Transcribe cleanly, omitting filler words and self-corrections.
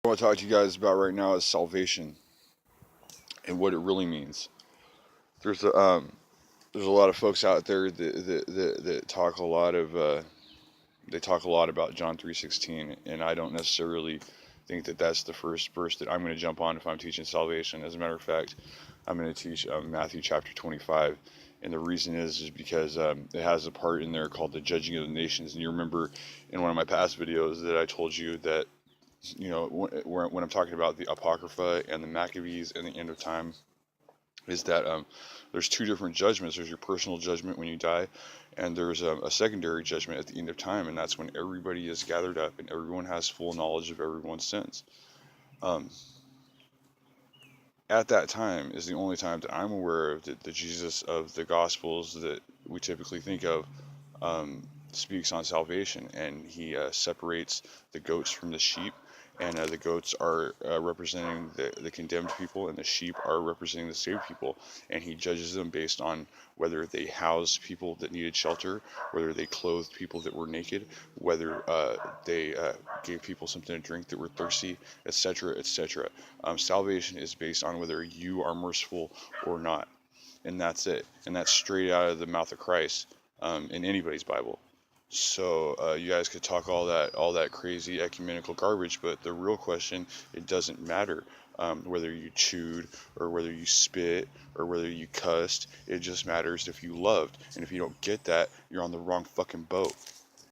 What I want to talk to you guys about right now is salvation and what it really means. There's a there's a lot of folks out there that talk a lot of they talk a lot about John 3:16, and I don't necessarily think that that's the first verse that I'm going to jump on if I'm teaching salvation. As a matter of fact, I'm going to teach Matthew chapter 25, and the reason is because it has a part in there called the judging of the nations. And you remember in one of my past videos that I told you that when I'm talking about the Apocrypha and the Maccabees and the end of time, is that there's two different judgments. There's your personal judgment when you die, and there's a secondary judgment at the end of time, and that's when everybody is gathered up and everyone has full knowledge of everyone's sins. Um, at that time is the only time that I'm aware of that the Jesus of the Gospels that we typically think of speaks on salvation, and he separates the goats from the sheep, and the goats are representing the condemned people, and the sheep are representing the saved people, and he judges them based on whether they housed people that needed shelter, whether they clothed people that were naked, whether they gave people something to drink that were thirsty, etc., etc. Salvation is based on whether you are merciful or not, and that's it, and that's straight out of the mouth of Christ in anybody's Bible. So you guys could talk all that crazy ecumenical garbage, but the real question, it doesn't matter whether you chewed or whether you spit or whether you cussed. It just matters if you loved, and if you don't get that, you're on the wrong fucking boat.